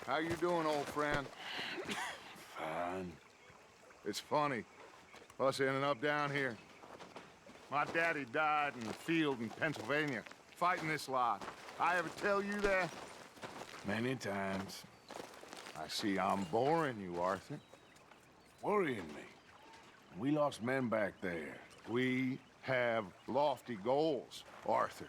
How you doing, old friend? Fine. It's funny, us ending up down here. My daddy died in the field in Pennsylvania, fighting this lot. I ever tell you that? Many times. I see I'm boring you, Arthur. Worrying me. We lost men back there. We have lofty goals, Arthur.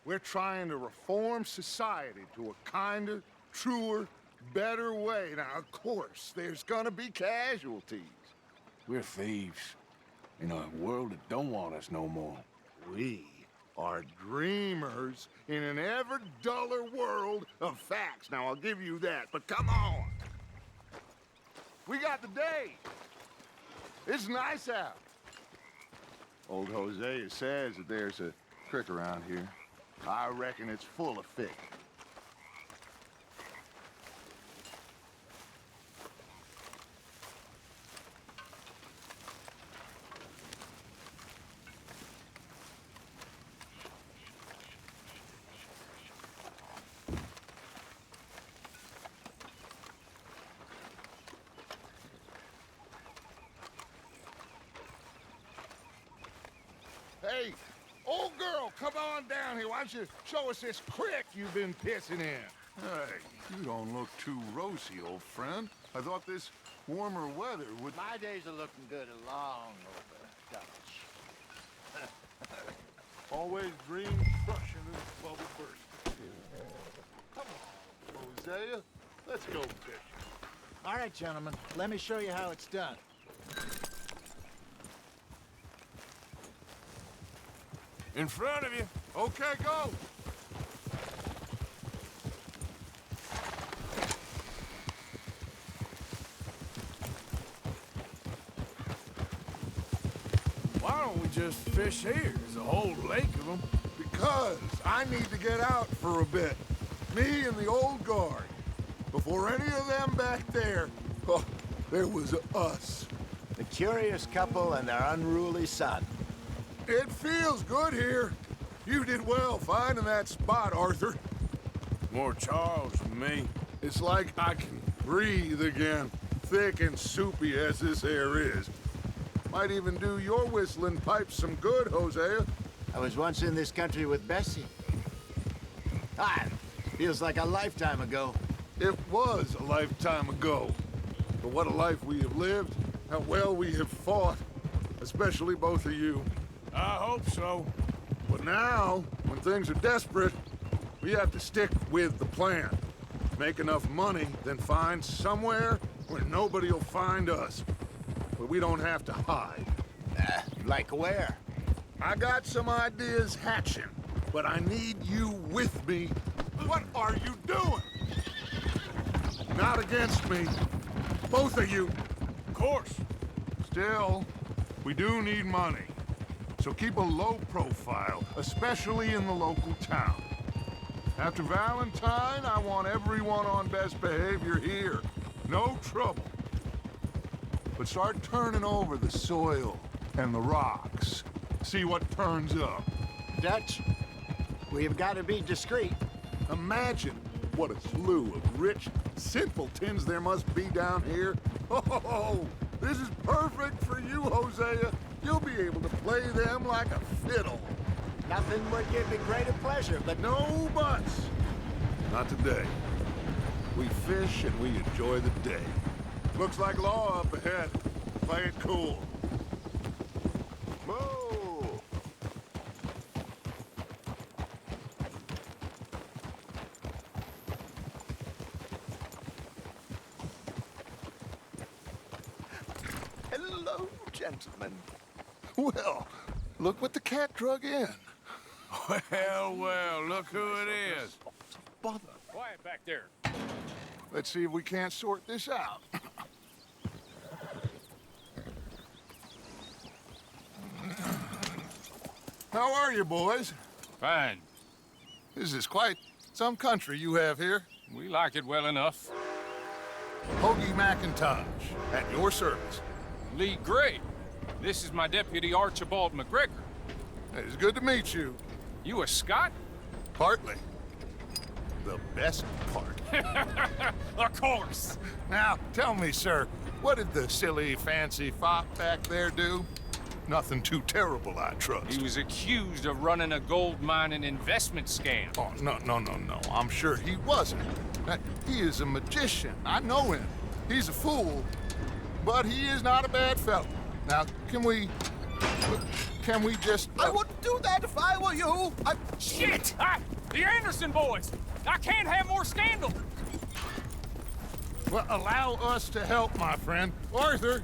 We're trying to reform society to a kinder, truer, better way. Now, of course, there's gonna be casualties. We're thieves. In a world that don't want us no more. We are dreamers in an ever duller world of facts. Now, I'll give you that, but come on. We got the day. It's nice out. Old Hosea says that there's a creek around here. I reckon it's full of fish. Hey, old girl, come on down here. Why don't you show us this creek you've been pissing in? Hey, you don't look too rosy, old friend. I thought this warmer weather would... My days are looking good along over, Dutch. Always dream crushing and bubble bursting. Come on, Hosea. Let's go fishing. All right, gentlemen, let me show you how it's done. In front of you. Okay, go. Why don't we just fish here? There's a whole lake of them. Because I need to get out for a bit. Me and the old guard. Before any of them back there, oh, there was us. The curious couple and their unruly son. It feels good here. You did well finding that spot, Arthur. More Charles than me. It's like I can breathe again, thick and soupy as this air is. Might even do your whistling pipes some good, Hosea. I was once in this country with Bessie. Feels like a lifetime ago. It was a lifetime ago. But what a life we have lived, how well we have fought, especially both of you. I hope so. But now, when things are desperate, we have to stick with the plan. Make enough money, then find somewhere where nobody will find us. Where we don't have to hide. Like where? I got some ideas hatching, but I need you with me. What are you doing? Not against me. Both of you. Of course. Still, we do need money. So keep a low profile, especially in the local town. After Valentine, I want everyone on best behavior here. No trouble. But start turning over the soil and the rocks. See what turns up. Dutch, we've got to be discreet. Imagine what a slew of rich simpletons there must be down here. Oh, this is perfect for you, Hosea. You'll be able to play them like a fiddle. Nothing would give me greater pleasure, but No buts. Not today. We fish and we enjoy the day. Looks like law up ahead. Play it cool. Move! hello, gentlemen. Well, look what the cat drug in. Well, look who it is. Bother. Quiet back there. Let's see if we can't sort this out. How are you, boys? Fine. This is quite some country you have here. We like it well enough. Hoagie McIntosh, at your service. Lee Gray. This is my deputy, Archibald McGregor. It's good to meet you. You a Scot? Partly. the best part. Of course. Now, tell me, sir, what did the silly, fancy fop back there do? Nothing too terrible, I trust. He was accused of running a gold mining investment scam. Oh, no. I'm sure he wasn't. He is a magician. I know him. He's a fool, but he is not a bad fellow. Now, can we just... I wouldn't do that if I were you. Shit! The Anderson boys! I can't have more scandal! Well, allow us to help, my friend. Arthur,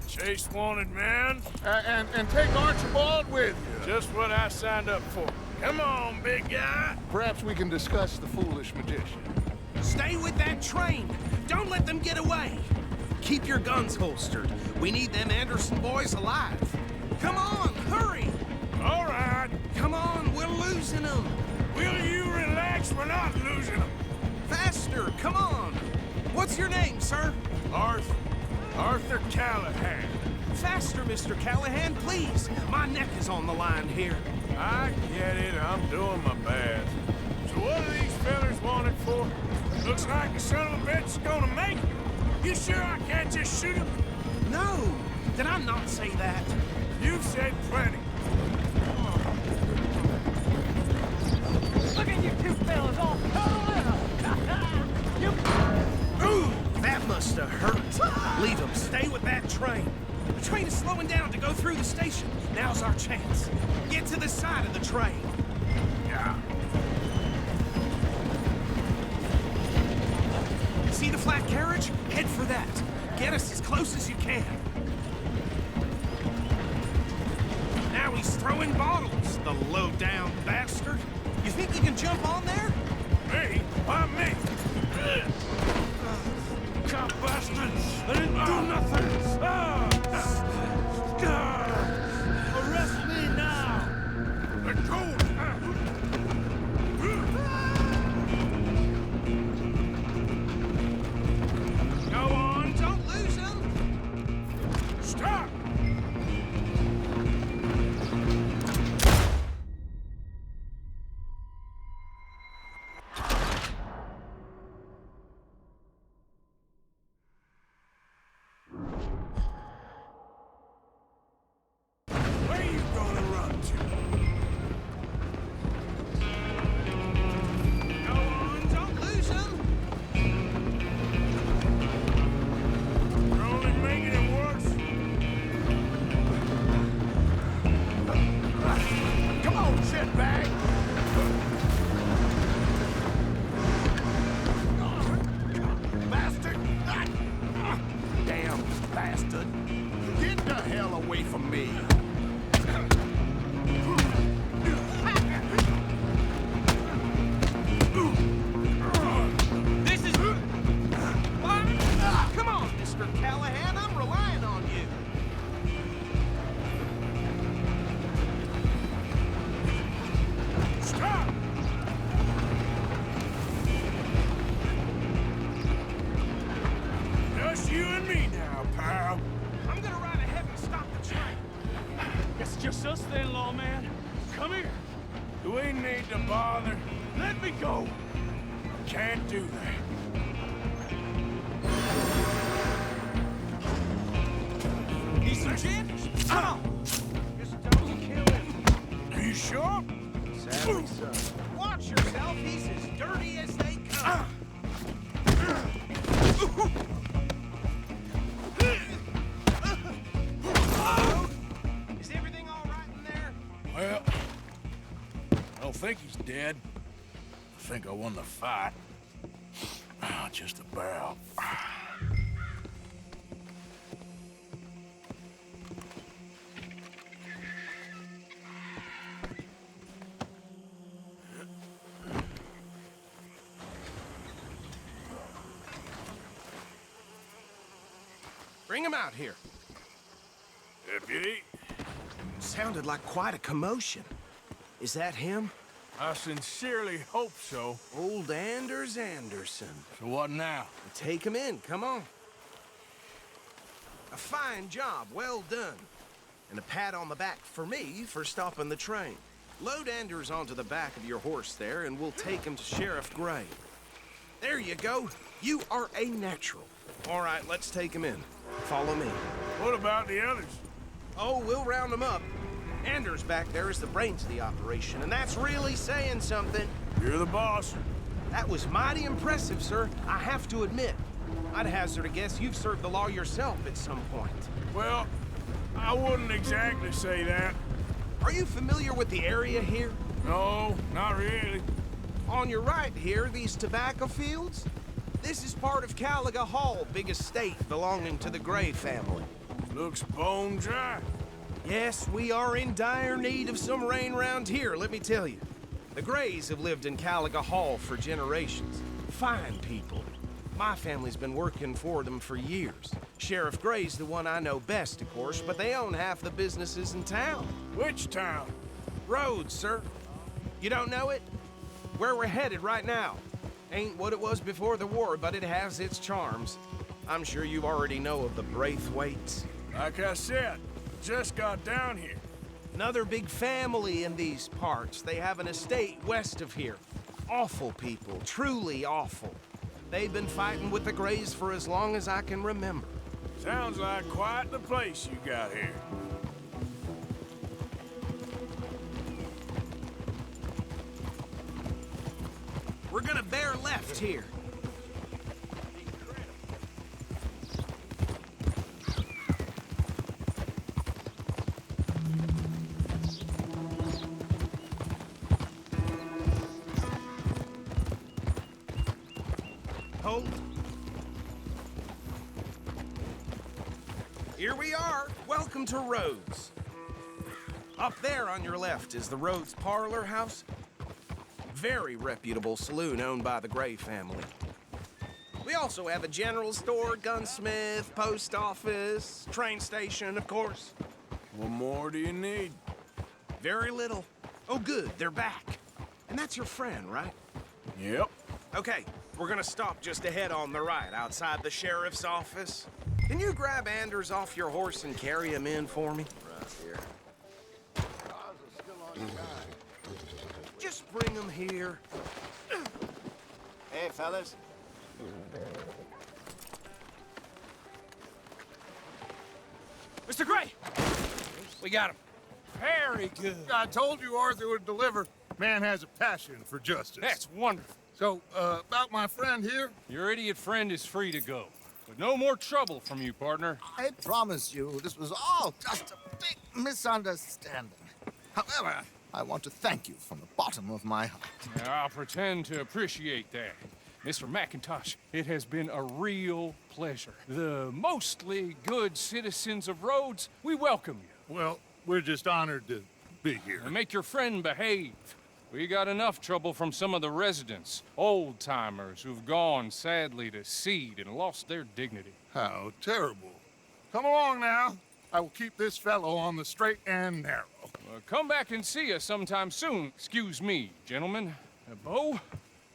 Chase wanted man. and take Archibald with you. Just what I signed up for. Come on, big guy. Perhaps we can discuss the foolish magician. Stay with that train. Don't let them get away. Keep your guns holstered. We need them Anderson boys alive. Come on, hurry. All right. Come on, we're losing them. Will you relax? We're not losing them. Faster, come on. What's your name, sir? Arthur Callahan. Faster, Mr. Callahan, please. My neck is on the line here. I get it. I'm doing my best. So what are these fellas wanted for? Looks like the son of a bitch is gonna make it. You sure I can't just shoot him? No, did I not say that? You've said plenty. Look at you two fellas all cuddling up. Ooh, that must have hurt. Leave them. Stay with that train. The train is slowing down to go through the station. Now's our chance. Get to the side of the train. Yeah. See the flat carriage? Head for that. Get us as close as you can. Now he's throwing bottles, the low-down bastard. You think you can jump on there? Me? Why me? Cop bastards! I didn't do nothing! Arrest me now! Let go! Go on, don't lose him! Stop! Where you gonna run to? Go on, don't lose him! You're only making it worse. Come on, shitbag! Bastard! Damn bastard! Get the hell away from me! This is... Come on, Mr. Callahan, I'm relying on you. Stop! Just you and me now, pal. I'm gonna ride ahead and stop the train. It's just us then, lawman. Come here. Do we need to bother? Let me go. Can't do that. He's legit? Come on. Just don't kill him. Are you sure? Sadly, so. Watch yourself. He's as dirty as they come. Is everything all right in there? Well, I don't think he's dead. I think I won the fight. Just about. Bring him out here. Deputy, Sounded like quite a commotion. Is that him? I sincerely hope so. Old Anders Anderson. So what now? Take him in, come on. A fine job, well done. And a pat on the back for me for stopping the train. Load Anders onto the back of your horse there, and we'll take him to Sheriff Gray. There you go. You are a natural. All right, let's take him in. Follow me. What about the others? Oh, we'll round them up. Anders back there is the brains of the operation, and that's really saying something. You're the boss. That was mighty impressive, sir. I have to admit. I'd hazard a guess you've served the law yourself at some point. Well, I wouldn't exactly say that. Are you familiar with the area here? No, not really. On your right here, these tobacco fields? This is part of Caliga Hall, big estate belonging to the Gray family. Looks bone dry. Yes, we are in dire need of some rain round here, let me tell you. The Grays have lived in Caliga Hall for generations. Fine people. My family's been working for them for years. Sheriff Gray's the one I know best, of course, but they own half the businesses in town. Which town? Rhodes, sir. You don't know it? Where we're headed right now. Ain't what it was before the war, but it has its charms. I'm sure you already know of the Braithwaites. Like I said, just got down here. Another big family in these parts. They have an estate west of here. Awful people, truly awful. They've been fighting with the Grays for as long as I can remember. Sounds like quite the place you got here. We're gonna bear left here. Hold. Here we are. Welcome to Rhodes. Up there on your left is the Rhodes Parlor House. Very reputable saloon owned by the Gray family. We also have a general store, gunsmith, post office, train station, of course. What more do you need? Very little. Oh, good, they're back. And that's your friend, right? Yep. Okay, we're gonna stop just ahead on the right, outside the sheriff's office. Can you grab Anders off your horse and carry him in for me? Right here. Cars are still on your guy. Just bring him here. Hey, fellas. Mr. Gray! We got him. Very good. I told you Arthur would deliver. Man has a passion for justice. That's wonderful. So, about my friend here? Your idiot friend is free to go. But no more trouble from you, partner. I promise you, this was all just a big misunderstanding. However, I want to thank you from the bottom of my heart. Now, I'll pretend to appreciate that. Mr. McIntosh, it has been a real pleasure. The mostly good citizens of Rhodes, we welcome you. Well, we're just honored to be here. And make your friend behave. We got enough trouble from some of the residents, old-timers who've gone, sadly, to seed and lost their dignity. How terrible. Come along now. I will keep this fellow on the straight and narrow. Come back and see us sometime soon. Excuse me, gentlemen. Bo,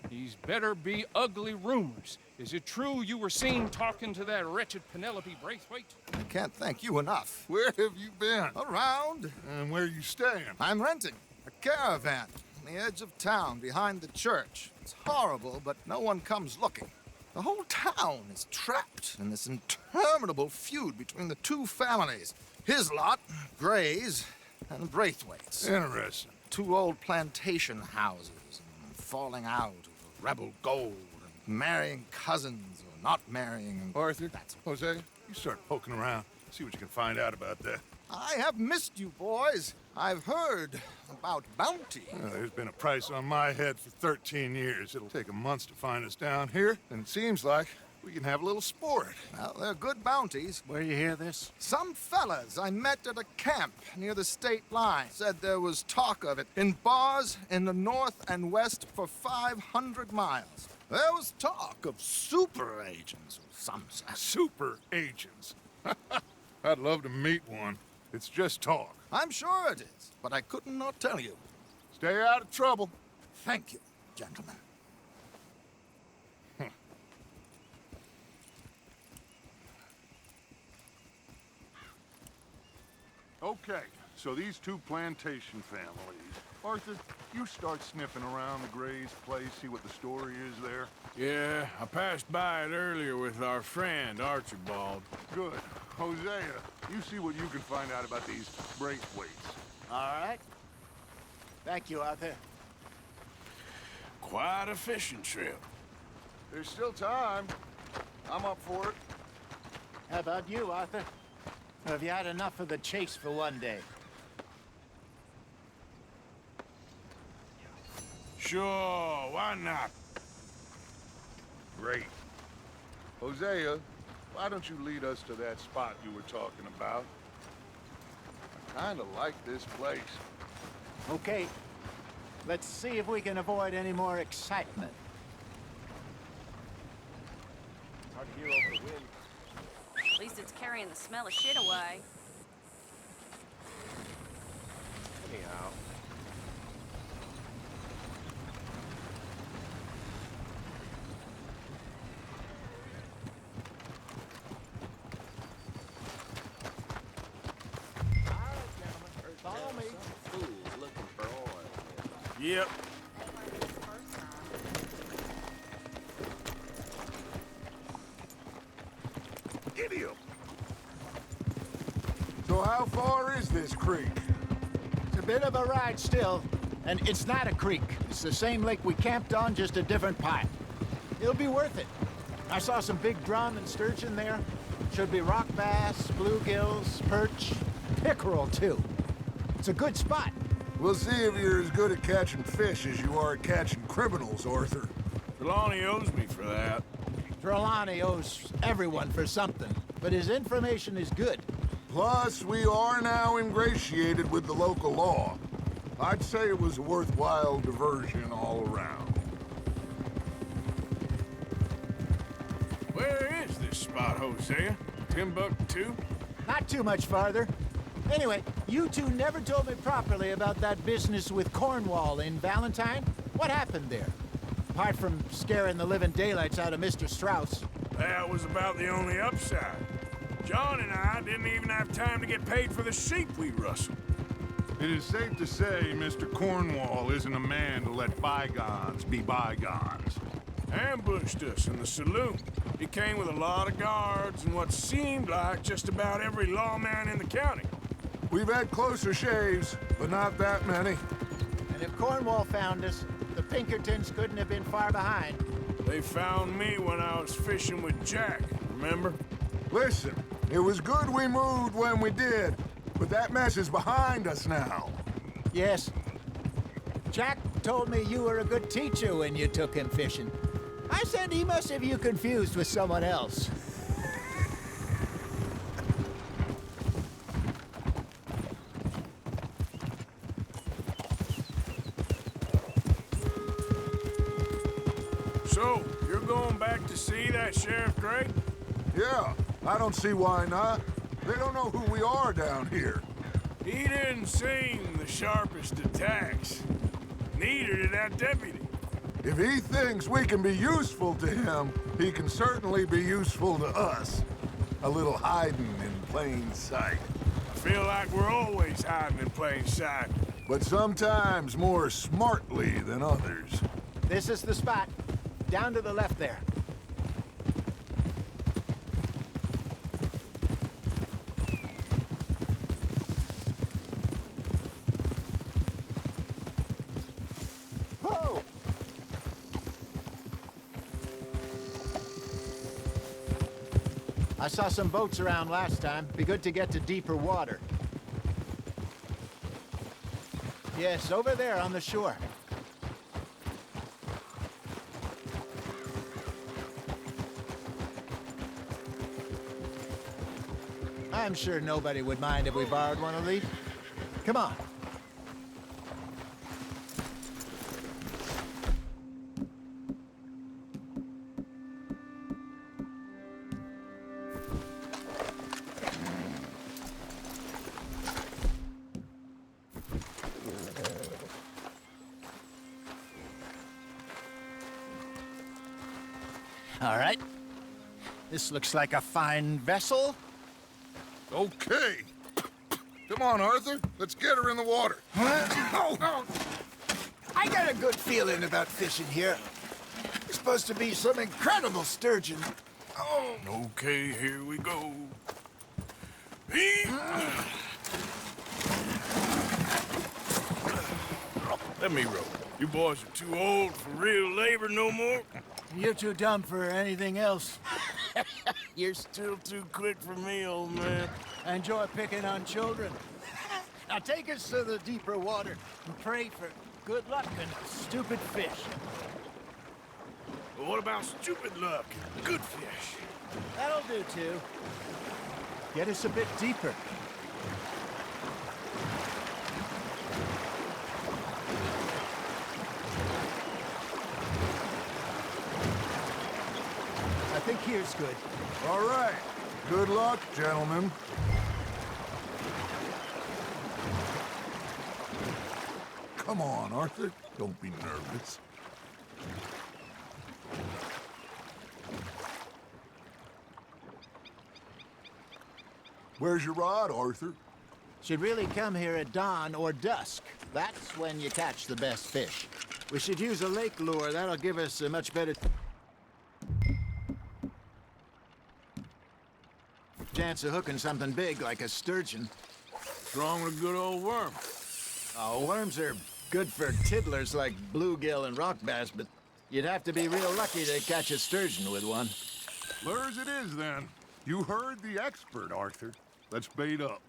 these better be ugly rumors. Is it true you were seen talking to that wretched Penelope Braithwaite? I can't thank you enough. Where have you been? Around, And where you staying? I'm renting a caravan on the edge of town behind the church. It's horrible, but no one comes looking. The whole town is trapped in this interminable feud between the two families. His lot, Gray's, and Braithwaite's. Interesting. Two old plantation houses, and falling out over rebel gold, and marrying cousins or not marrying. And Arthur, that's Jose, you start poking around. See what you can find out about that. I have missed you, boys. I've heard about bounty. There's been a price on my head for 13 years. It'll take a month to find us down here, and it seems like we can have a little sport. Well, they're good bounties. Where you hear this? Some fellas I met at a camp near the state line said there was talk of it in bars in the north and west for 500 miles. There was talk of super agents, some said. Super agents. I'd love to meet one. It's just talk. I'm sure it is, but I couldn't not tell you. Stay out of trouble. Thank you, gentlemen. Okay, so these two plantation families, Arthur, you start sniffing around the Gray's place, see what the story is there. Yeah, I passed by it earlier with our friend, Archibald. Good. Hosea, you see what you can find out about these Braithwaites. All right. Thank you, Arthur. Quite a fishing trip. There's still time. I'm up for it. How about you, Arthur? Or have you had enough of the chase for one day? Sure, why not? Great. Hosea, why don't you lead us to that spot you were talking about? I kinda like this place. Okay. Let's see if we can avoid any more excitement. Hard to hear over the wind. At least it's carrying the smell of shit away. Anyhow. Follow me. Yep. Idiot! So how far is this creek? It's a bit of a ride still, and it's not a creek. It's the same lake we camped on, just a different pipe. It'll be worth it. I saw some big drum and sturgeon there. Should be rock bass, bluegills, perch, pickerel too. It's a good spot. We'll see if you're as good at catching fish as you are at catching criminals, Arthur. Trelawney owes me for that. Trelawney owes everyone for something, but his information is good. Plus, we are now ingratiated with the local law. I'd say it was a worthwhile diversion all around. Where is this spot, Hosea? Timbuktu? Not too much farther. Anyway, you two never told me properly about that business with Cornwall in Valentine. What happened there? Apart from scaring the living daylights out of Mr. Strauss. That was about the only upside. John and I didn't even have time to get paid for the sheep we rustled. It is safe to say Mr. Cornwall isn't a man to let bygones be bygones. Ambushed us in the saloon. He came with a lot of guards and what seemed like just about every lawman in the county. We've had closer shaves, but not that many. And if Cornwall found us, the Pinkertons couldn't have been far behind. They found me when I was fishing with Jack, remember? Listen, it was good we moved when we did, but that mess is behind us now. Yes. Jack told me you were a good teacher when you took him fishing. I said he must have you confused with someone else. So, you're going back to see that Sheriff Gray? Yeah, I don't see why not. They don't know who we are down here. He didn't seem the sharpest attacks. Neither did that deputy. If he thinks we can be useful to him, he can certainly be useful to us. A little hiding in plain sight. I feel like we're always hiding in plain sight. But sometimes more smartly than others. This is the spot. Down to the left there. Whoa! I saw some boats around last time. Be good to get to deeper water. Yes, over there on the shore. I'm sure nobody would mind if we borrowed one of these. Come on. All right. This looks like a fine vessel. Okay. Come on, Arthur. Let's get her in the water. Oh. I got a good feeling about fishing here. It's supposed to be some incredible sturgeon. Oh. Okay, here we go. Let me row. You boys are too old for real labor no more. You're too dumb for anything else. You're still too quick for me, old man. I enjoy picking on children. Now take us to the deeper water and pray for good luck and stupid fish. But what about stupid luck and good fish? That'll do, too. Get us a bit deeper. I think here's good. All right. Good luck, gentlemen. Come on, Arthur. Don't be nervous. Where's your rod, Arthur? Should really come here at dawn or dusk. That's when you catch the best fish. We should use a lake lure. That'll give us a much better chance of hooking something big like a sturgeon. What's wrong with a good old worm? Oh, worms are good for tiddlers like bluegill and rock bass, but you'd have to be real lucky to catch a sturgeon with one. Lures it is, then. You heard the expert, Arthur. Let's bait up.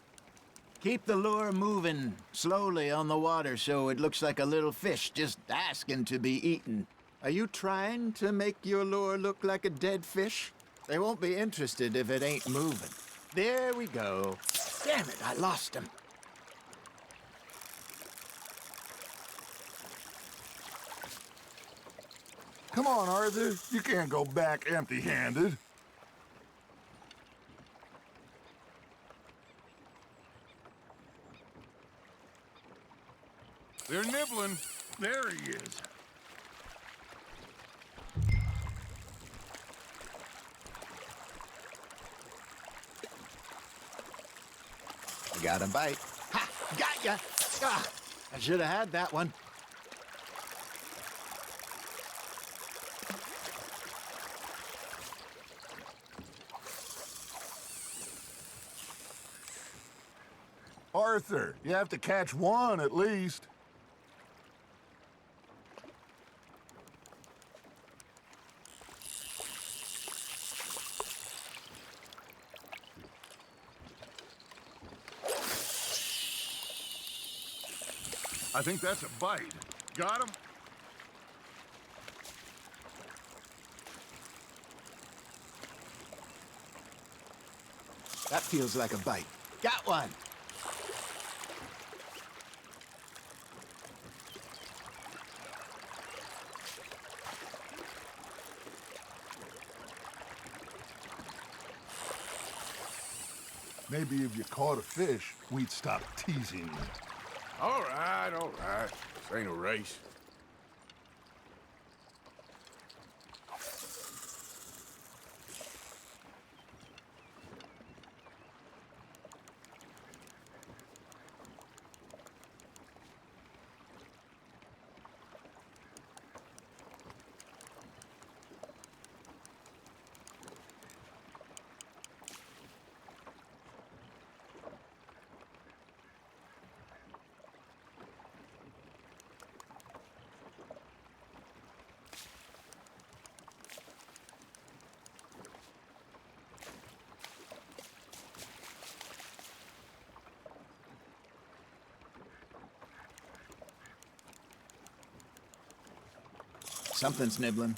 Keep the lure moving slowly on the water so it looks like a little fish just asking to be eaten. Are you trying to make your lure look like a dead fish? They won't be interested if it ain't moving. There we go. Damn it, I lost him. Come on, Arthur. You can't go back empty-handed. They're nibbling. There he is. I got a bite. Ha! Got ya! Ah, I should have had that one. Arthur, you have to catch one at least. I think that's a bite. Got him? That feels like a bite. Got one! Maybe if you caught a fish, we'd stop teasing you. All right, all right. This ain't a race. Something's nibbling.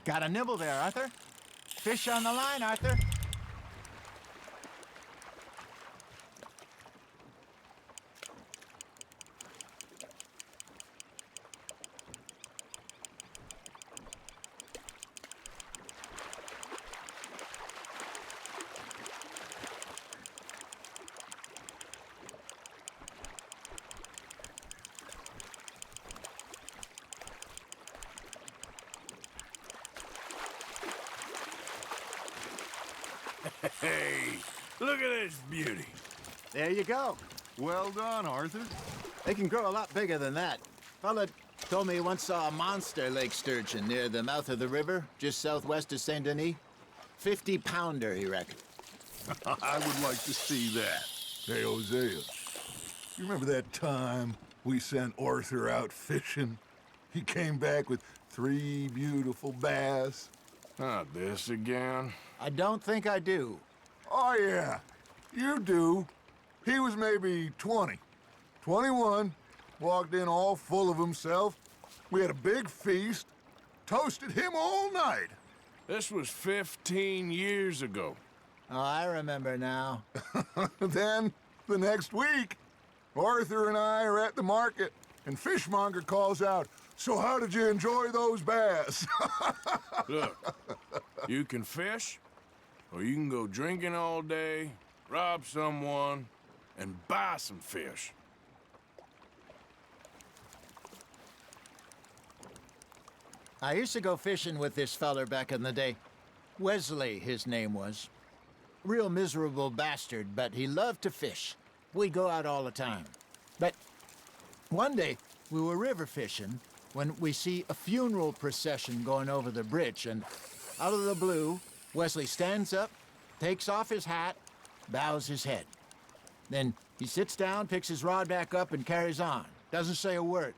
Got a nibble there, Arthur. Fish on the line, Arthur. Hey, look at this beauty. There you go. Well done, Arthur. They can grow a lot bigger than that. Fella told me he once saw a monster lake sturgeon near the mouth of the river, just southwest of Saint Denis. 50-pounder, he reckoned. I would like to see that. Hey, Hosea, you remember that time we sent Arthur out fishing? He came back with 3 beautiful bass. Not this again. I don't think I do. Oh, yeah, you do. He was maybe 20, 21, walked in all full of himself. We had a big feast, toasted him all night. This was 15 years ago. Oh, I remember now. Then, the next week, Arthur and I are at the market, and Fishmonger calls out, "So how did you enjoy those bass?" Look, you can fish, or you can go drinking all day, rob someone, and buy some fish. I used to go fishing with this feller back in the day. Wesley, his name was. Real miserable bastard, but he loved to fish. We'd go out all the time. But one day, we were river fishing when we see a funeral procession going over the bridge, and out of the blue, Wesley stands up, takes off his hat, bows his head. Then he sits down, picks his rod back up, and carries on. Doesn't say a word.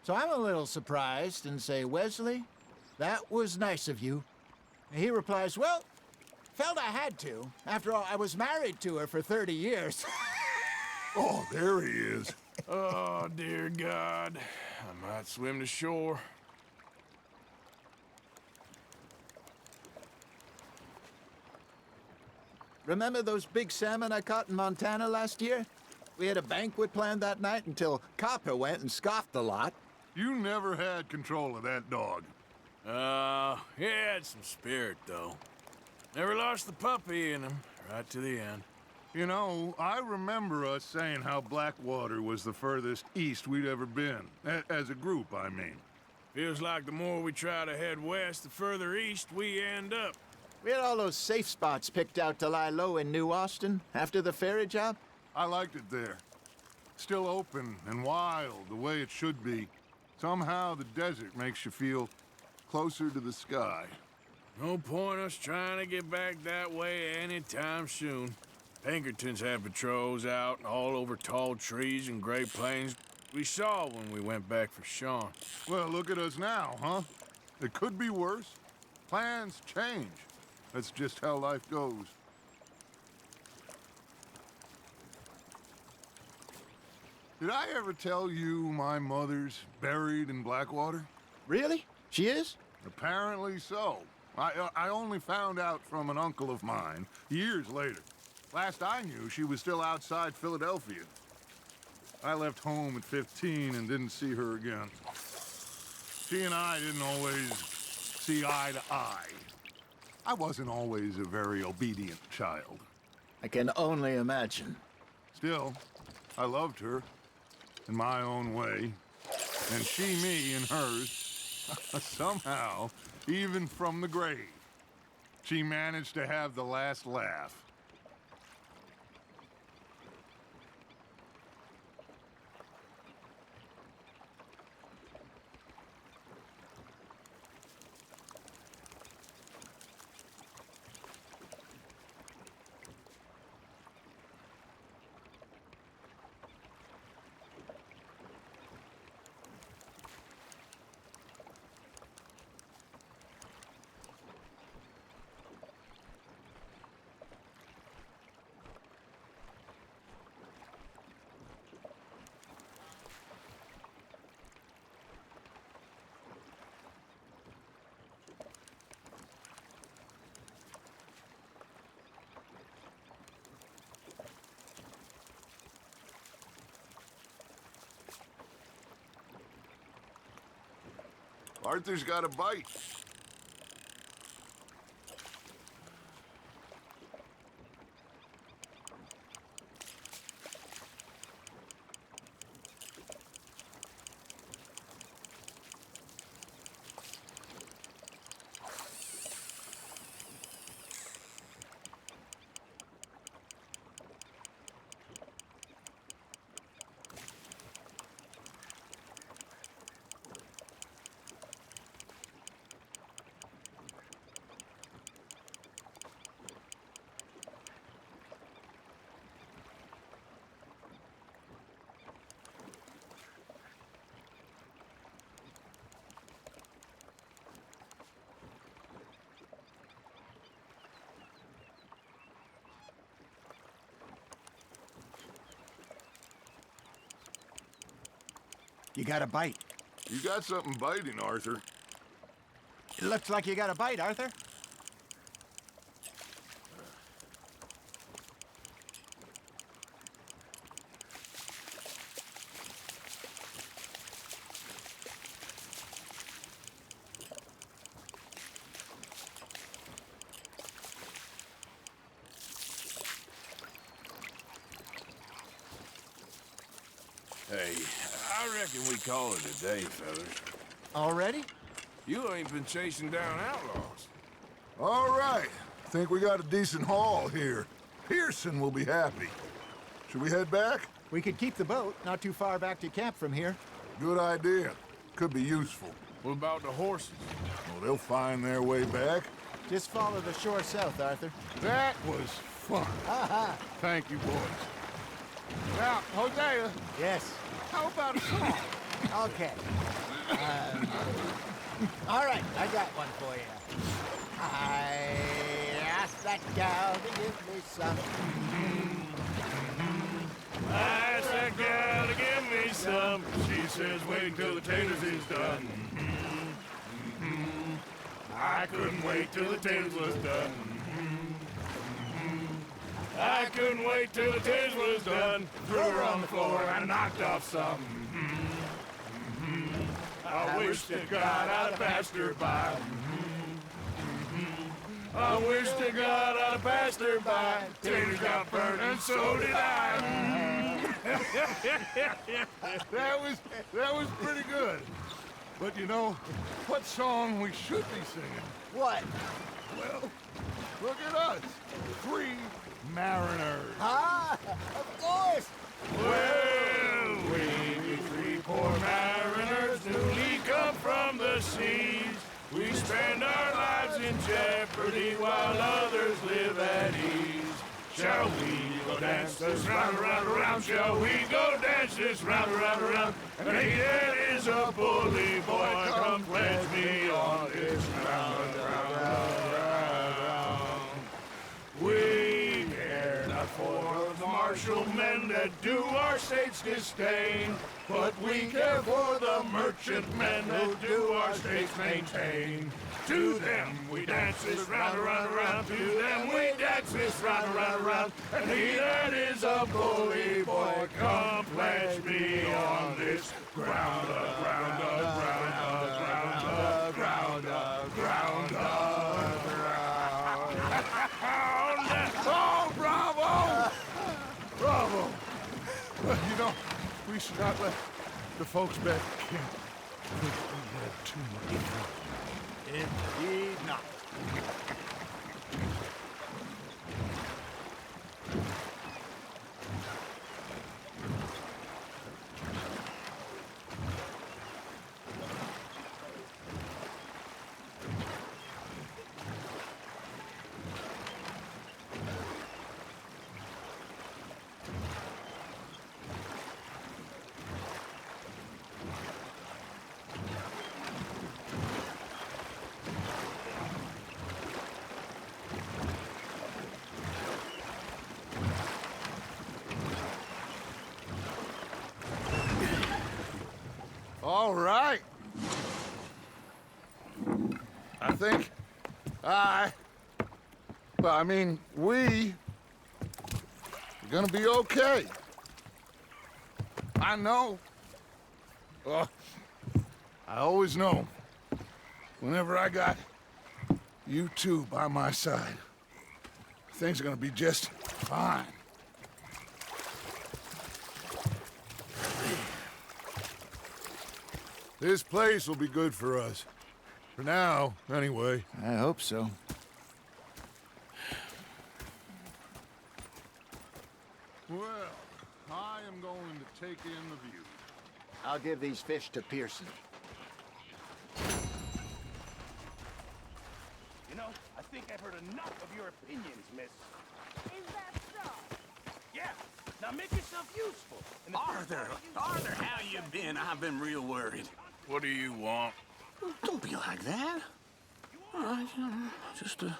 So I'm a little surprised and say, "Wesley, that was nice of you." And he replies, "Well, felt I had to. After all, I was married to her for 30 years. Oh, there he is. Oh, dear God. I might swim to shore. Remember those big salmon I caught in Montana last year? We had a banquet planned that night until Copper went and scoffed the lot. You never had control of that dog. He had some spirit, though. Never lost the puppy in him, right to the end. You know, I remember us saying how Blackwater was the furthest east we'd ever been. As a group, I mean. Feels like the more we try to head west, the further east we end up. We had all those safe spots picked out to lie low in New Austin after the ferry job. I liked it there. Still open and wild, the way it should be. Somehow the desert makes you feel closer to the sky. No point us trying to get back that way anytime soon. Pinkertons had patrols out all over tall trees and Great Plains. We saw when we went back for Sean. Well, look at us now, huh? It could be worse. Plans change. That's just how life goes. Did I ever tell you my mother's buried in Blackwater? Really? She is? Apparently so. I only found out from an uncle of mine years later. Last I knew, she was still outside Philadelphia. I left home at 15 and didn't see her again. She and I didn't always see eye to eye. I wasn't always a very obedient child. I can only imagine. Still, I loved her in my own way, and she me in hers. Somehow, even from the grave, she managed to have the last laugh. Arthur's got a bite. You got a bite. You got something biting, Arthur. It looks like you got a bite, Arthur. Hey, I reckon we call it a day, fellas. Already? You ain't been chasing down outlaws. All right. Think we got a decent haul here. Pearson will be happy. Should we head back? We could keep the boat not too far back to camp from here. Good idea. Could be useful. What about the horses? Well, they'll find their way back. Just follow the shore south, Arthur. That was fun. Ha Thank you, boys. Now, Hosea, Yes. how about a song? Okay. All right, I got one for you. I asked that gal to give me some. I asked that gal to give me some. She says, wait till the taters is done. I couldn't wait till the taters was done. I couldn't wait till the taters was done. Threw her on the floor and knocked off some. I wish to God I'd have passed her by. I wish to God I'd have passed her by. Taters got burned and so did I. That was pretty good. But you know, what song we should be singing? What? Well, look at us. 3 mariners. Ah, of course. Well, we 3 poor mariners newly come from the seas. We spend our lives in jeopardy while others live at ease. Shall we go dance this round, around, around? Shall we go dance this round, around, around? And it is a bully boy, come pledge me on this round, round, round, round. We care not for the martial men that do our states disdain, but we care for the merchant men that do our states maintain. To them we dance this round, around, around. To them we dance this round, around, around. And he that is a bully boy, come pledge me on this ground, ground, ground, ground, ground, ground, ground. Oh, bravo! Bravo! You know, we should not let the folks back at camp think we had too much fun. Indeed not. All right. I think we are gonna be okay. I know. I always know Whenever I got you two by my side, things are gonna be just fine. This place will be good for us. For now, anyway. I hope so. Well, I am going to take in the view. I'll give these fish to Pearson. You know, I think I've heard enough of your opinions, miss. Is that so? Yeah, now make yourself useful. And Arthur, how you been? I've been real worried. What do you want? Don't be like that. All right, just a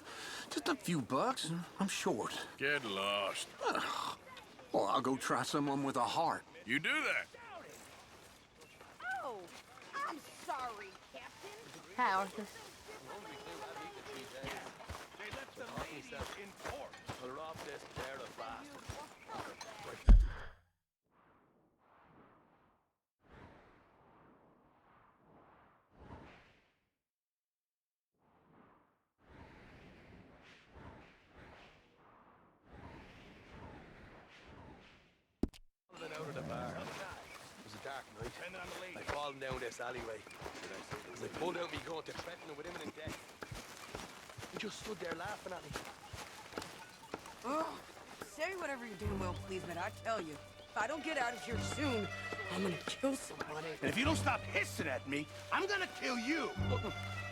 few bucks, and I'm short. Get lost. Well, I'll go try someone with a heart. You do that. Oh, I'm sorry, Captain. Hi, Arthur. they left the ladies in port. Out of the bar. It was a dark night. I fallen down this alleyway. As I pulled out me gun to threaten her with imminent death. He just stood there laughing at me. Oh, say whatever you're doing, Will, please, but I tell you, if I don't get out of here soon, I'm gonna kill somebody. And if you don't stop hissing at me, I'm gonna kill you.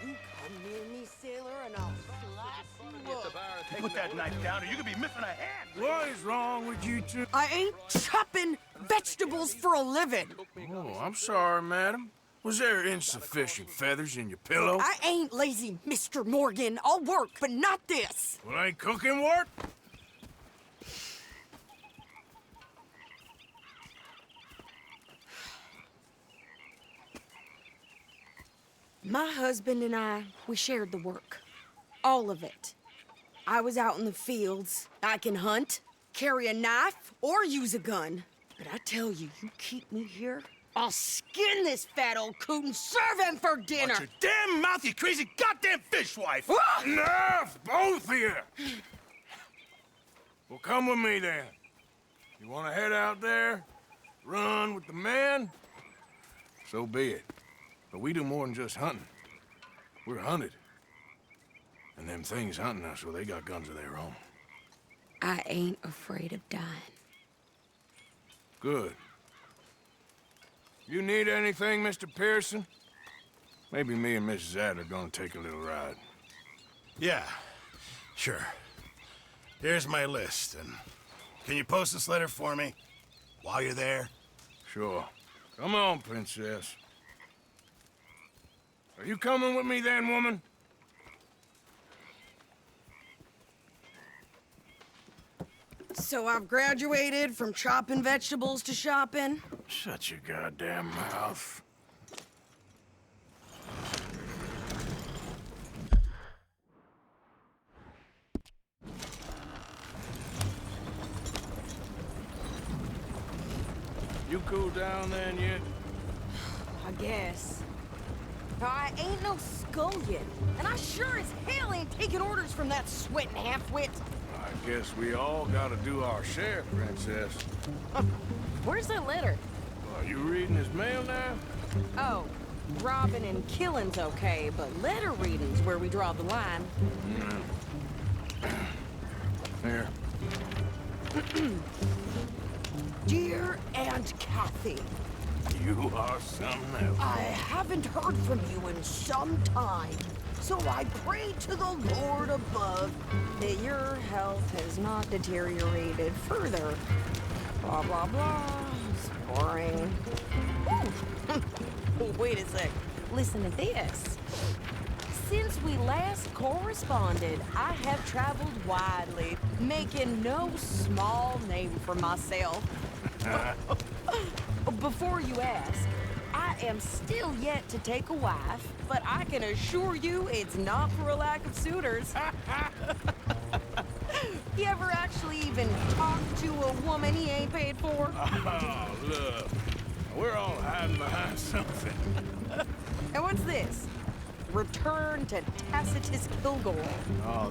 You come near me, sailor, and I'll slice you up. Put that knife down or you could be missing a hand. What is wrong with you two? I ain't chopping vegetables for a living. Oh, I'm sorry, madam. Was there insufficient feathers in your pillow? I ain't lazy, Mr. Morgan. I'll work, but not this. Well, ain't cooking work? My husband and I, we shared the work. All of it. I was out in the fields. I can hunt, carry a knife, or use a gun. But I tell you, you keep me here, I'll skin this fat old coot and serve him for dinner. Watch your damn mouth, you crazy goddamn fishwife! Enough, both of you! Well, come with me then. You want to head out there, run with the men? So be it. But we do more than just hunting. We're hunted. And them things hunting us, well, they got guns of their own. I ain't afraid of dying. Good. You need anything, Mr. Pearson? Maybe me and Mrs. Adler gonna take a little ride. Yeah, sure. Here's my list, and can you post this letter for me while you're there? Sure. Come on, Princess. Are you coming with me then, woman? So I've graduated from chopping vegetables to shopping. Shut your goddamn mouth. You cool down then yet? I guess. I ain't no scullion, and I sure as hell ain't taking orders from that sweating half-wit. I guess we all gotta do our share, Princess. Where's that letter? Are you reading his mail now? Oh, robbing and killing's okay, but letter reading's where we draw the line. Here. Dear Aunt Kathy, You are something else. I haven't heard from you in some time, so I pray to the Lord above that your health has not deteriorated further. Blah, blah, blah. It's boring. Ooh. Wait a sec. Listen to this. Since we last corresponded, I have traveled widely, making no small name for myself. Before you ask, I am still yet to take a wife, but I can assure you it's not for a lack of suitors. You ever actually even talked to a woman he ain't paid for? Oh, look. We're all hiding behind something. And what's this? Return to Tacitus Kilgore. Oh,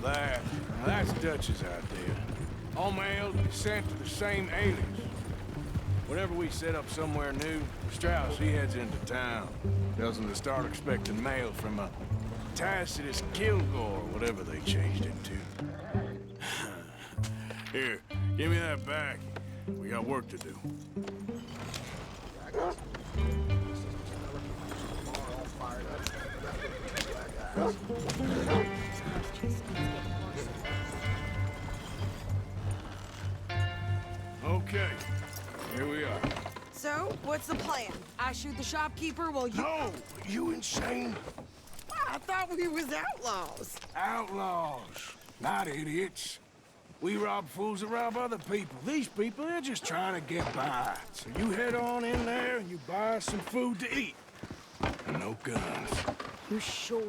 that's Dutch's idea. All mail sent to the same alias. Whenever we set up somewhere new, Strauss, he heads into town. Tells them to start expecting mail from a Tacitus Kilgore, whatever they changed it to. Here, give me that back. We got work to do. Okay, here we are. So, what's the plan? I shoot the shopkeeper while you... No! You insane? I thought we was outlaws. Outlaws, not idiots. We rob fools that rob other people. These people, they're just trying to get by. So you head on in there and you buy some food to eat. And no guns. You sure?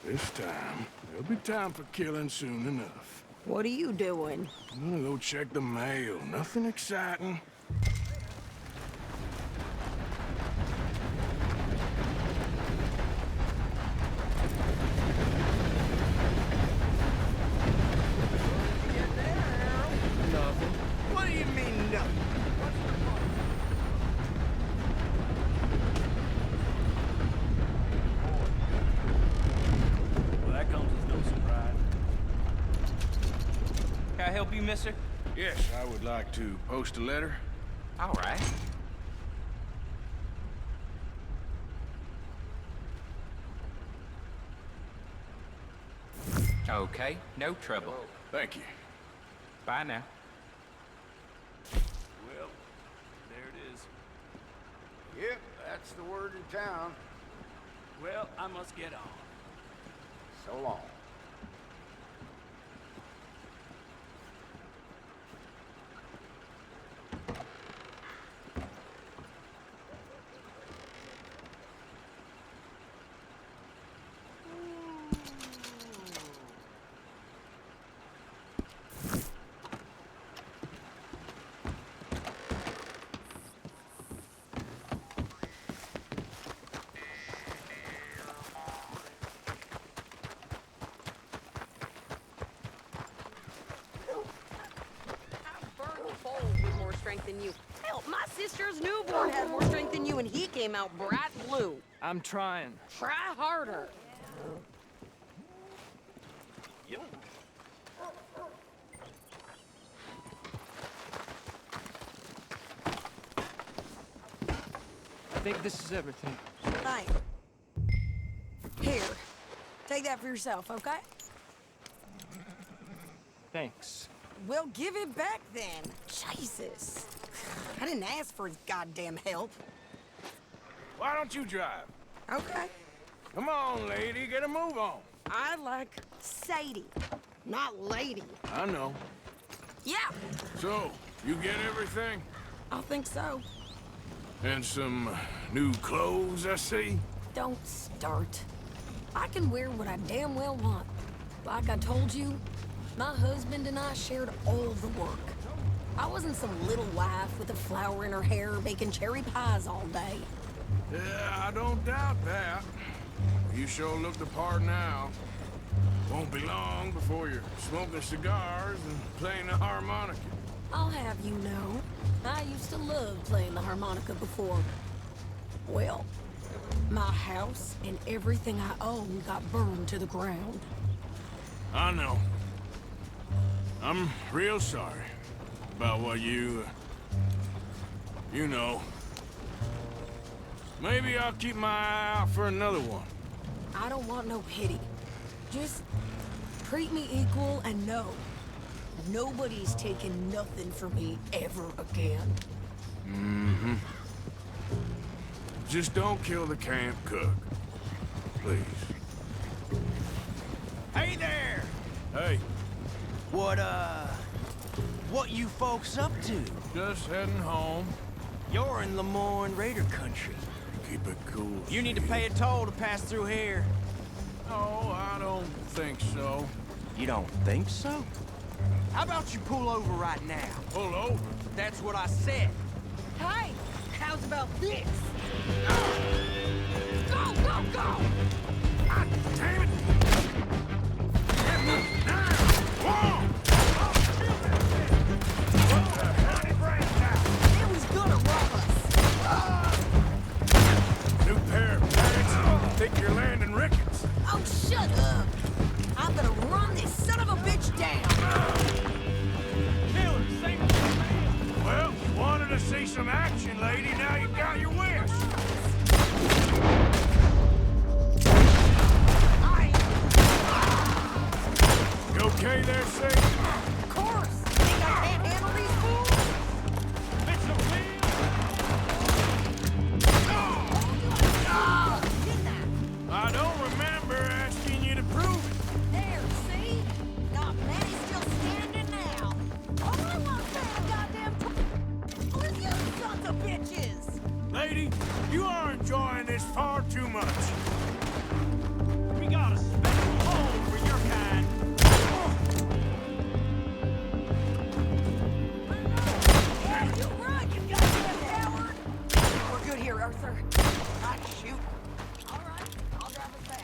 This time, there'll be time for killing soon enough. What are you doing? I'm gonna go check the mail. Nothing exciting. Nothing. What do you mean, nothing? Well, that comes as no surprise. Can I help you, mister? Yes, I would like to post a letter. All right. Okay, no trouble. Thank you. Bye now. Well, there it is. Yep, that's the word in town. Well, I must get on. So long. Than you. Hell, my sister's newborn had more strength than you, and he came out bright blue. I'm trying. Try harder. I think this is everything. Thanks. Here, take that for yourself, okay? Thanks. Well, give it back then. Jesus. I didn't ask for his goddamn help. Why don't you drive? Okay. Come on, lady, get a move on. I like Sadie, not lady. I know. Yeah, So, you get everything? I think so. And some new clothes, I see? Don't start. I can wear what I damn well want. Like I told you, my husband and I shared all the work. I wasn't some little wife with a flower in her hair baking cherry pies all day. Yeah, I don't doubt that. You sure look the part now. Won't be long before you're smoking cigars and playing the harmonica. I'll have you know, I used to love playing the harmonica before. Well, my house and everything I own got burned to the ground. I know. I'm real sorry about what you know. Maybe I'll keep my eye out for another one. I don't want no pity. Just treat me equal and know nobody's taking nothing from me ever again. Mm-hmm. Just don't kill the camp cook. Please. Hey there! Hey, What you folks up to? just heading home. You're in Lemoyne Raider country. Keep it cool. You need to pay a toll to pass through here. No, I don't think so. You don't think so? How about you pull over right now? Pull over. That's what I said. Hey, how's about this? Go, go, go! God damn it! Get me now! Whoa! What the hell did break down? It was gonna rob us. New pair of pants. Think you're landing rickets. Oh, shut up. I'm gonna run this son of a bitch down. Killer, same man. Well, you wanted to see some action, lady. Now you got your wish. You okay there, Sadie? Of course. Think I can't handle these fools? It's a wheel. I don't remember asking you to prove it. There, see? Got Manny still standing now. All I want to say is goddamn with you sons of bitches. Lady, you are enjoying this far too much. We got a special home for your kind. Yeah, you run, you goddamn coward. We're good here, Arthur. Not shoot. All right, I'll drive us back.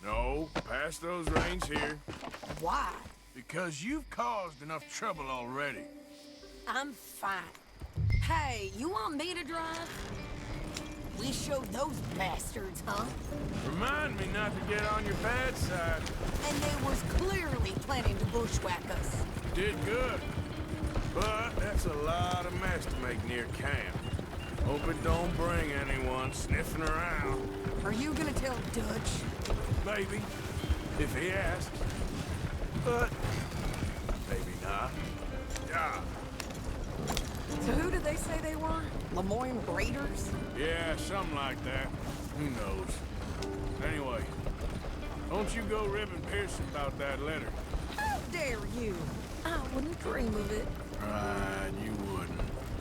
No, pass those reins here. Why? Because you've caused enough trouble already. I'm fine. Hey, you want me to drive? We showed those bastards, huh? Remind me not to get on your bad side. And they was clearly planning to bushwhack us. Did good. But that's a lot of mess to make near camp. Hope it don't bring anyone sniffing around. Are you gonna tell Dutch? Maybe, if he asks. But maybe not. Yeah. So who did they say they were? Lemoyne Raiders? Yeah, something like that. Who knows? Anyway, don't you go ribbing Pearson about that letter. How dare you? I wouldn't dream of it. Right, you wouldn't.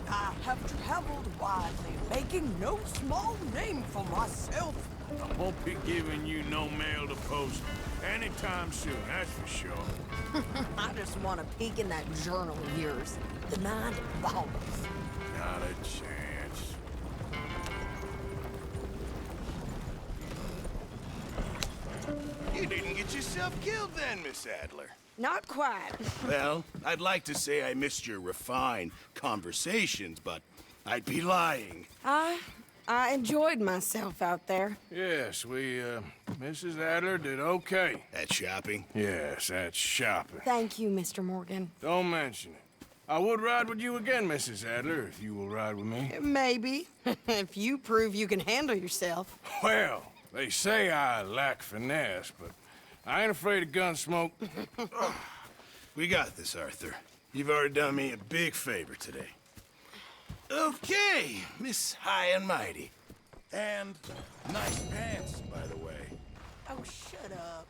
I have traveled widely, making no small name for myself. I won't be giving you no mail to post anytime soon, that's for sure. I just want to peek in that journal of yours. The mind boggles. Not a chance. You didn't get yourself killed then, Miss Adler. Not quite. Well, I'd like to say I missed your refined conversations, but I'd be lying. I enjoyed myself out there. Yes, Mrs. Adler did okay. At shopping? Yes, that's shopping. Thank you, Mr. Morgan. Don't mention it. I would ride with you again, Mrs. Adler, if you will ride with me. Maybe. If you prove you can handle yourself. Well, they say I lack finesse, but I ain't afraid of gun smoke. We got this, Arthur. You've already done me a big favor today. Okay, Miss High and Mighty. And nice pants, by the way. Oh, shut up.